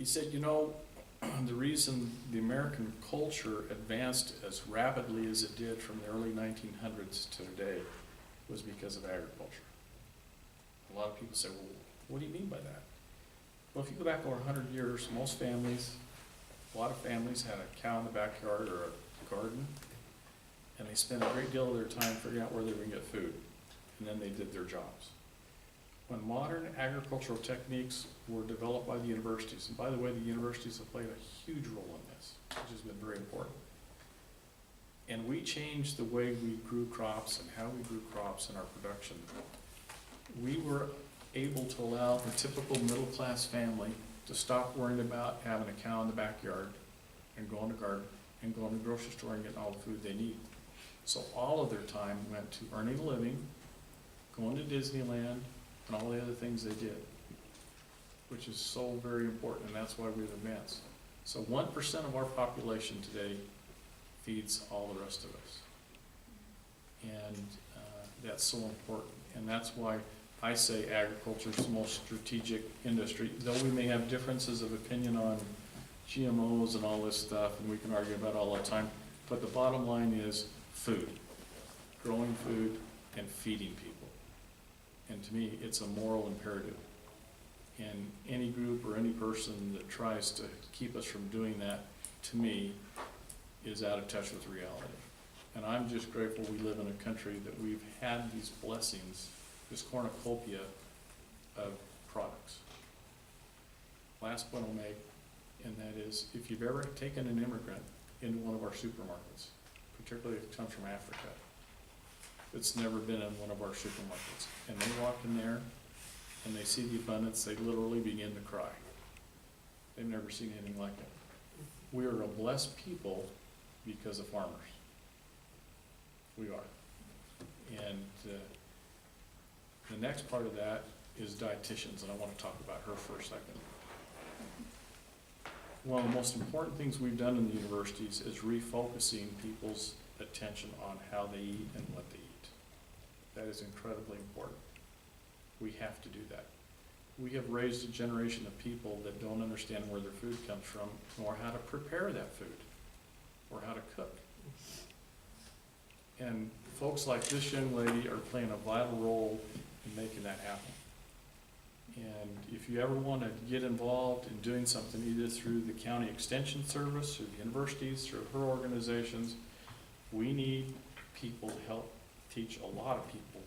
He said, you know, the reason the American culture advanced as rapidly as it did from the early 1900s to today was because of agriculture. A lot of people say, well, what do you mean by that? Well, if you go back over 100 years, most families, a lot of families had a cow in the backyard or a garden, and they spent a great deal of their time figuring out where they would get food, and then they did their jobs. When modern agricultural techniques were developed by the universities, and by the way, the universities have played a huge role in this, which has been very important. And we changed the way we grew crops and how we grew crops in our production. We were able to allow the typical middle-class family to stop worrying about having a cow in the backyard and go in the garden and go in the grocery store and get all the food they need. So all of their time went to earning a living, going to Disneyland, and all the other things they did, which is so very important, and that's why we've advanced. So 1% of our population today feeds all the rest of us. And that's so important, and that's why I say agriculture is the most strategic industry. Though we may have differences of opinion on GMOs and all this stuff, and we can argue about it all the time, but the bottom line is food, growing food and feeding people. And to me, it's a moral imperative. And any group or any person that tries to keep us from doing that, to me, is out of touch with reality. And I'm just grateful we live in a country that we've had these blessings, this cornucopia of products. Last point I'll make, and that is, if you've ever taken an immigrant into one of our supermarkets, particularly if it comes from Africa, it's never been in one of our supermarkets, and they walk in there and they see the abundance, they literally begin to cry. They've never seen anything like it. We are a blessed people because of farmers. We are. And the next part of that is dietitians, and I want to talk about her for a second. One of the most important things we've done in the universities is refocusing people's attention on how they eat and what they eat. That is incredibly important. We have to do that. We have raised a generation of people that don't understand where their food comes from, nor how to prepare that food, or how to cook. And folks like this young lady are playing a vital role in making that happen. And if you ever want to get involved in doing something, either through the county extension service, through the universities, through her organizations, we need people to help teach a lot of people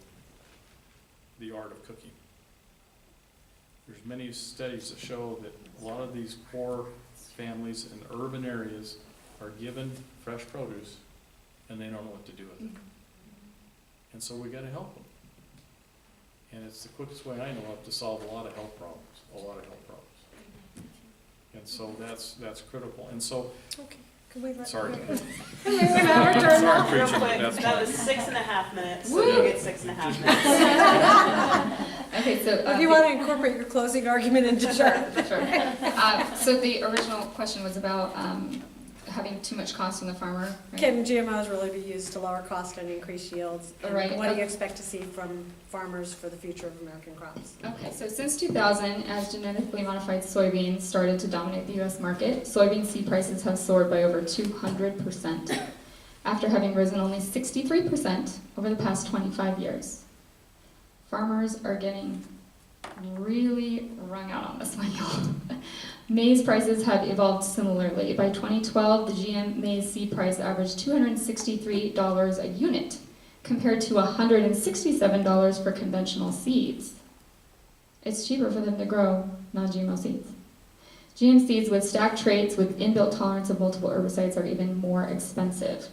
the art of cooking. There's many studies that show that a lot of these poor families in urban areas are given fresh produce and they don't know what to do with it. And so we got to help them. And it's the quickest way I know of to solve a lot of health problems, And so that's critical. And so, okay. Can we let sorry. Can we have our turn now? Real quick, that was 6.5 minutes, so you get 6.5 minutes. Okay, so If you want to incorporate your closing argument into sure. So the original question was about having too much cost on the farmer. Right? Can GMOs really be used to lower cost and increase yields? And right. What do you expect to see from farmers for the future of American crops? Okay, so since 2000, as genetically modified soybeans started to dominate the U.S. market, soybean seed prices have soared by over 200%, after having risen only 63% over the past 25 years. Farmers are getting really wrung out on this one, y'all. Maize prices have evolved similarly. By 2012, the GM maize seed price averaged $263 a unit, compared to $167 for conventional seeds. It's cheaper for them to grow non-GMO seeds. GM seeds with stacked traits with inbuilt tolerance of multiple herbicides are even more expensive.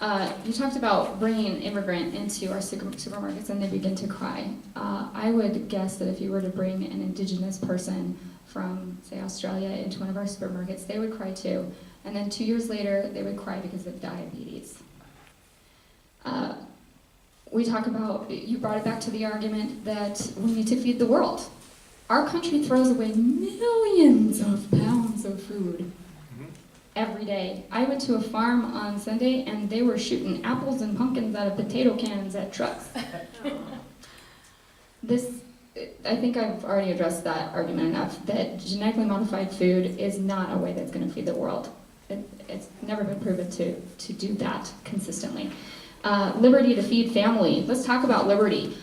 You talked about bringing an immigrant into our supermarkets and they begin to cry. I would guess that if you were to bring an indigenous person from, say, Australia into one of our supermarkets, they would cry too. And then 2 years later, they would cry because of diabetes. We talk about, you brought it back to the argument that we need to feed the world. Our country throws away millions of pounds of food every day. I went to a farm on Sunday and they were shooting apples and pumpkins out of potato cans at trucks. I think I've already addressed that argument enough, that genetically modified food is not a way that's going to feed the world. It's never been proven to do that consistently. Liberty to feed family. Let's talk about liberty.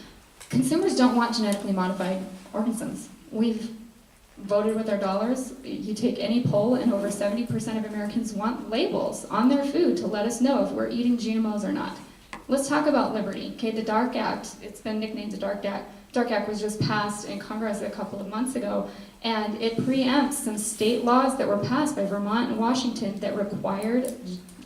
Consumers don't want genetically modified organisms. We've voted with our dollars. You take any poll, and over 70% of Americans want labels on their food to let us know if we're eating GMOs or not. Let's talk about liberty. Okay, the DARK Act, it's been nicknamed the DARK Act. DARK Act was just passed in Congress a couple of months ago, and it preempts some state laws that were passed by Vermont and Washington that required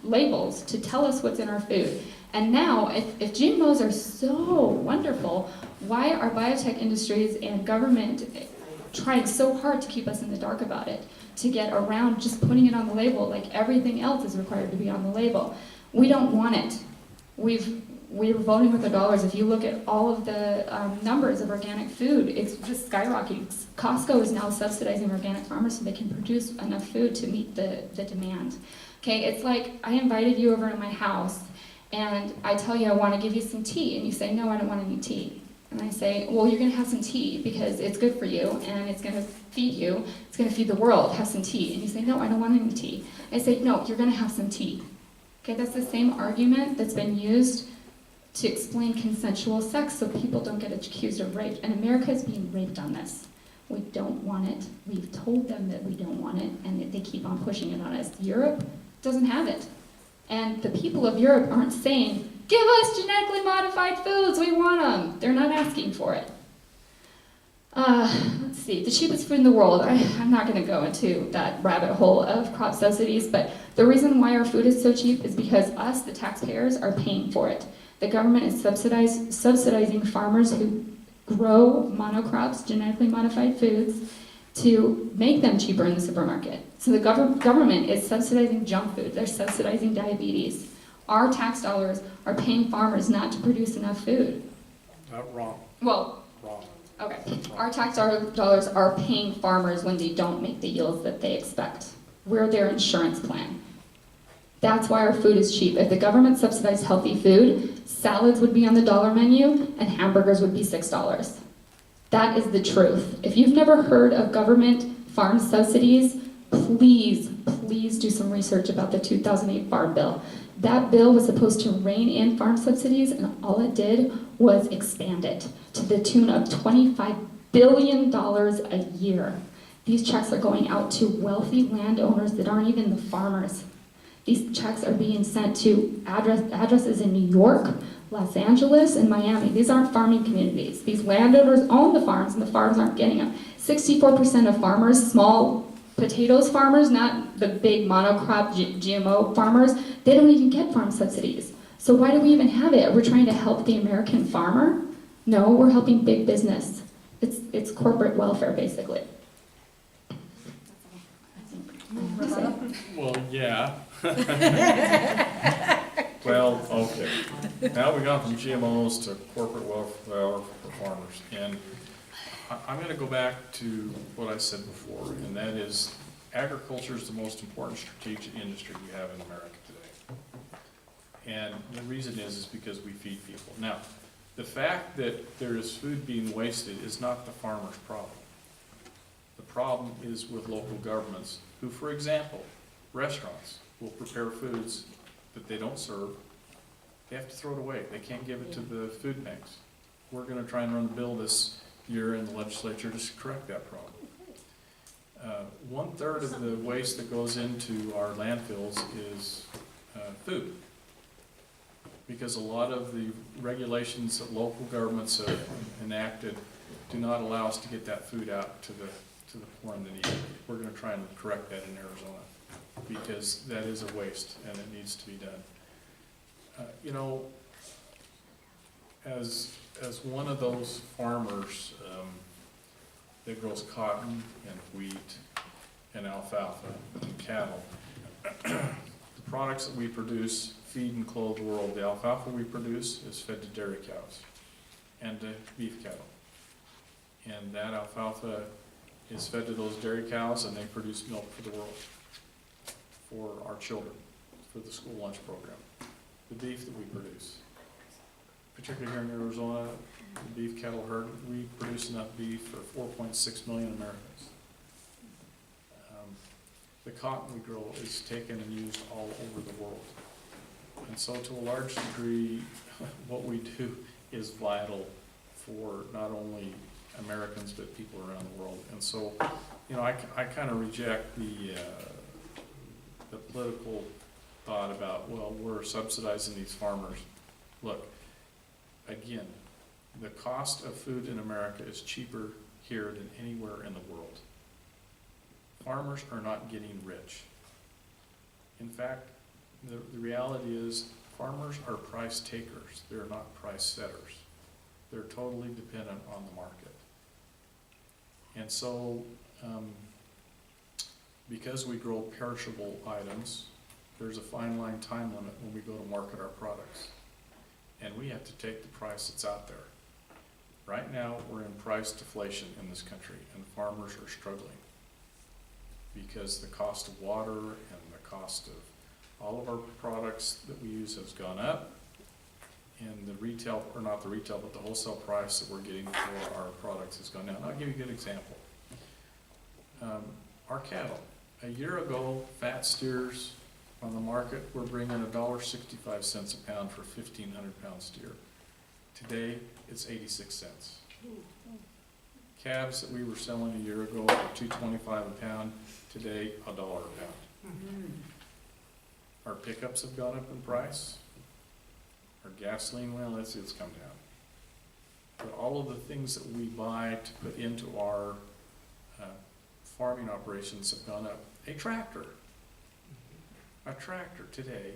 labels to tell us what's in our food. And now, if GMOs are so wonderful, why are biotech industries and government trying so hard to keep us in the dark about it, to get around just putting it on the label like everything else is required to be on the label? We don't want it. We're voting with our dollars. If you look at all of the numbers of organic food, it's just skyrocketing. Costco is now subsidizing organic farmers so they can produce enough food to meet the demand. Okay, it's like I invited you over to my house and I tell you I want to give you some tea, and you say, no, I don't want any tea. And I say, well, you're going to have some tea because it's good for you and it's going to feed you. It's going to feed the world. Have some tea. And you say, no, I don't want any tea. I say, no, you're going to have some tea. Okay, that's the same argument that's been used to explain consensual sex so people don't get accused of rape. And America is being raped on this. We don't want it. We've told them that we don't want it, and they keep on pushing it on us. Europe doesn't have it. And the people of Europe aren't saying, give us genetically modified foods, we want them. They're not asking for it. Let's see, the cheapest food in the world. I'm not going to go into that rabbit hole of crop subsidies, but the reason why our food is so cheap is because us, the taxpayers, are paying for it. The government is subsidizing farmers who grow monocrops, genetically modified foods, to make them cheaper in the supermarket. So the government is subsidizing junk food. They're subsidizing diabetes. Our tax dollars are paying farmers not to produce enough food. Wrong. Well, Wrong. okay. Our tax dollars are paying farmers when they don't make the yields that they expect. We're their insurance plan. That's why our food is cheap. If the government subsidized healthy food, salads would be on the dollar menu and hamburgers would be $6. That is the truth. If you've never heard of government farm subsidies, please do some research about the 2008 Farm Bill. That bill was supposed to rein in farm subsidies, and all it did was expand it to the tune of $25 billion a year. These checks are going out to wealthy landowners that aren't even the farmers. These checks are being sent to addresses in New York, Los Angeles, and Miami. These aren't farming communities. These landowners own the farms, and the farms aren't getting them. 64% of farmers, small potatoes farmers, not the big monocrop GMO farmers, they don't even get farm subsidies. So why do we even have it? We're trying to help the American farmer? No, we're helping big business. It's corporate welfare, basically. Well, yeah. Well, okay. Now we've gone from GMOs to corporate welfare for farmers. And I'm going to go back to what I said before, and that is agriculture is the most important strategic industry we have in America today. And the reason is because we feed people. Now, the fact that there is food being wasted is not the farmer's problem. The problem is with local governments who, for example, restaurants will prepare foods that they don't serve. They have to throw it away. They can't give it to the food banks. We're going to try and run the bill this year in the legislature to correct that problem. 1/3 of the waste that goes into our landfills is food, because a lot of the regulations that local governments have enacted do not allow us to get that food out to the poor and the needy. We're going to try and correct that in Arizona, because that is a waste and it needs to be done. You know, as one of those farmers that grows cotton and wheat and alfalfa and cattle, the products that we produce feed and clothe the world. The alfalfa we produce is fed to dairy cows and to beef cattle. And that alfalfa is fed to those dairy cows, and they produce milk for the world, for our children, for the school lunch program. The beef that we produce particularly here in Arizona, the beef cattle herd, we produce enough beef for 4.6 million Americans. The cotton we grow is taken and used all over the world. And so to a large degree, what we do is vital for not only Americans, but people around the world. And so, you know, I kind of reject the political thought about, well, we're subsidizing these farmers. Look, again, the cost of food in America is cheaper here than anywhere in the world. Farmers are not getting rich. In fact, the reality is farmers are price takers. They're not price setters. They're totally dependent on the market. And so, because we grow perishable items, there's a fine line time limit when we go to market our products. And we have to take the price that's out there. Right now, we're in price deflation in this country, and farmers are struggling because the cost of water and the cost of all of our products that we use has gone up, and the retail, or not the retail, but the wholesale price that we're getting for our products has gone down. I'll give you a good example. Our cattle. A year ago, fat steers on the market were bringing $1.65 a pound for 1,500 pound steer. Today, it's 86 cents. Calves that we were selling a year ago for $2.25 a pound, today $1 a pound. Our pickups have gone up in price. Our gasoline, well, it's come down. But all of the things that we buy to put into our farming operations have gone up. A tractor today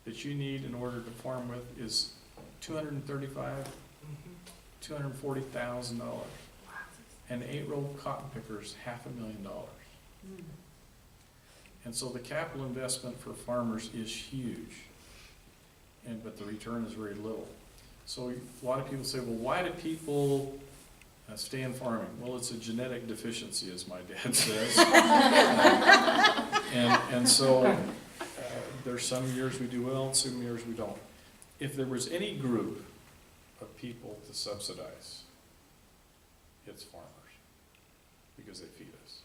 that you need in order to farm with is $235,000, $240,000. An 8-row cotton picker is $500,000. And so the capital investment for farmers is huge, but the return is very little. So a lot of people say, well, why do people stay in farming? Well, it's a genetic deficiency, as my dad says. And so there's some years we do well, some years we don't. If there was any group of people to subsidize, it's farmers, because they feed us.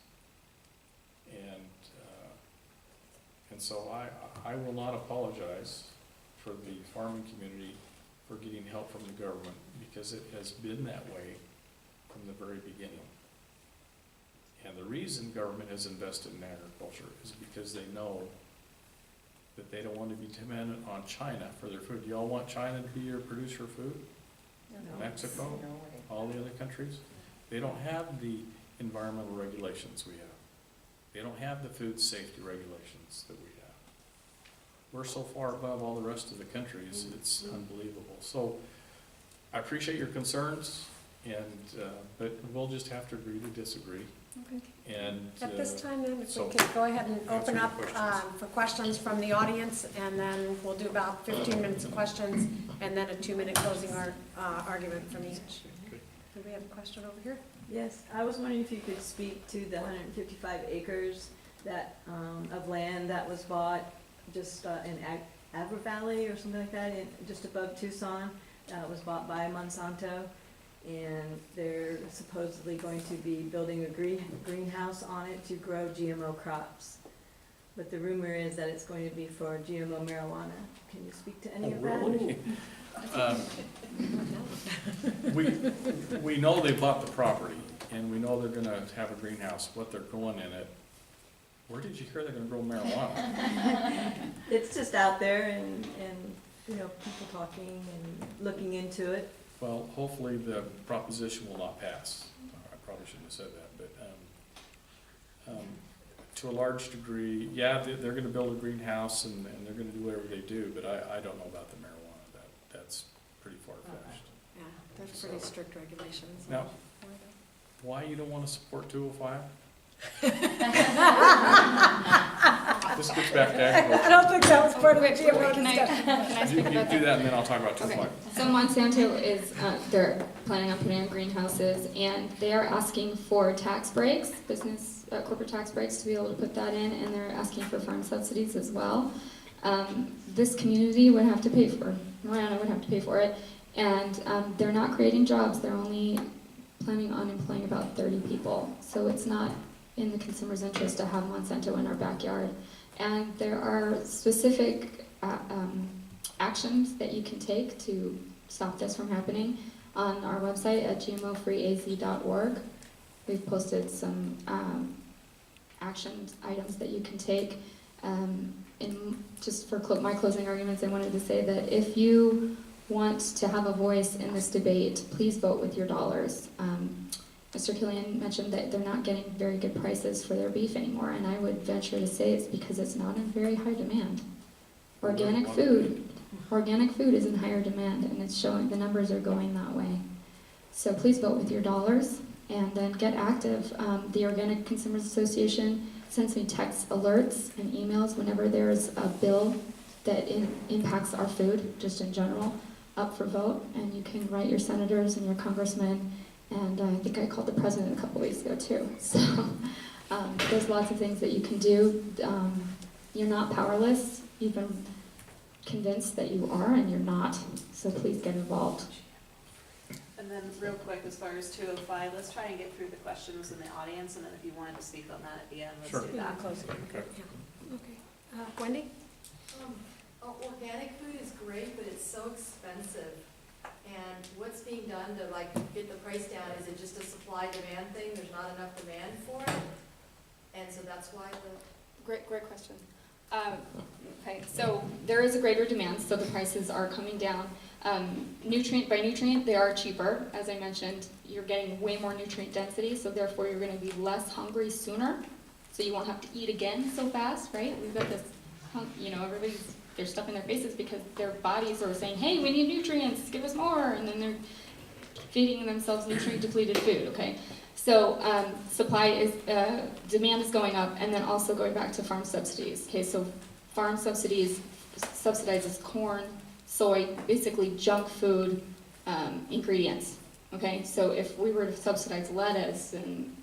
And so I will not apologize for the farming community for getting help from the government, because it has been that way from the very beginning. And the reason government has invested in agriculture is because they know that they don't want to be dependent on China for their food. Do y'all want China to be your producer of food? No. Mexico? All the other countries? They don't have the environmental regulations we have. They don't have the food safety regulations that we have. We're so far above all the rest of the countries, it's unbelievable. So I appreciate your concerns, but we'll just have to agree to disagree. Okay. And At this time then, if so we could go ahead and open your up questions. for questions from the audience, and then we'll do about 15 minutes of questions, and then a 2-minute closing argument from each. Do we have a question over here? Yes, I was wondering if you could speak to the 155 acres that, of land that was bought just in Avra Valley or something like that, just above Tucson. It was bought by Monsanto, and they're supposedly going to be building a greenhouse on it to grow GMO crops. But the rumor is that it's going to be for GMO marijuana. Can you speak to any of that? Really? We know they bought the property, and we know they're gonna have a greenhouse. What they're growing in it, where did you hear they're gonna grow marijuana? It's just out there, and you know, people talking and looking into it. Well, hopefully the proposition will not pass. I probably shouldn't have said that, but to a large degree, yeah, they're gonna build a greenhouse and they're gonna do whatever they do, but I don't know about the marijuana. That's pretty far-fetched. Yeah, there's pretty strict regulations. Now, why you don't want to support 205? This gets back to I agriculture. don't think that was part of the Wait, GMO can I discussion. speak You about do that? that and then I'll talk about Okay, 205. so Monsanto is, they're planning on putting in greenhouses, and they are asking for tax breaks, corporate tax breaks to be able to put that in, and they're asking for farm subsidies as well. This community would have to pay for Merianne would have to pay for it. And they're not creating jobs. They're only planning on employing about 30 people. So it's not in the consumer's interest to have Monsanto in our backyard. And there are specific actions that you can take to stop this from happening on our website at GMOFreeAZ.org. We've posted some action items that you can take. Just for my closing arguments, I wanted to say that if you want to have a voice in this debate, please vote with your dollars. Mr. Killian mentioned that they're not getting very good prices for their beef anymore, and I would venture to say it's because it's not in very high demand. Organic food is in higher demand, and it's showing, the numbers are going that way. So please vote with your dollars, and then get active. The Organic Consumers Association sends me text alerts and emails whenever there's a bill that impacts our food, just in general, up for vote, and you can write your senators and your congressmen, and I think I called the president a couple weeks ago too. So there's lots of things that you can do. You're not powerless. You've been convinced that you are, and you're not, so please get involved. And then real quick, as far as 205, let's try and get through the questions in the audience, and then if you wanted to speak on that at the end, let's Sure. do Yeah, that. close it. Okay. Yeah. Okay. Wendy? Organic food is great, but it's so expensive. And what's being done to like get the price down? Is it just a supply demand thing? There's not enough demand for it? And so that's why the, Great question. Okay, so there is a greater demand, so the prices are coming down. Nutrient by nutrient, they are cheaper. As I mentioned, you're getting way more nutrient density, so therefore you're going to be less hungry sooner. So you won't have to eat again so fast, right? We've got this, everybody's, they're stuffing their faces because their bodies are saying, hey, we need nutrients, give us more, and then they're feeding themselves nutrient-depleted food, okay? So demand is going up, and then also going back to farm subsidies. Okay, so farm subsidies subsidizes corn, soy, basically junk food ingredients. Okay, so if we were to subsidize lettuce and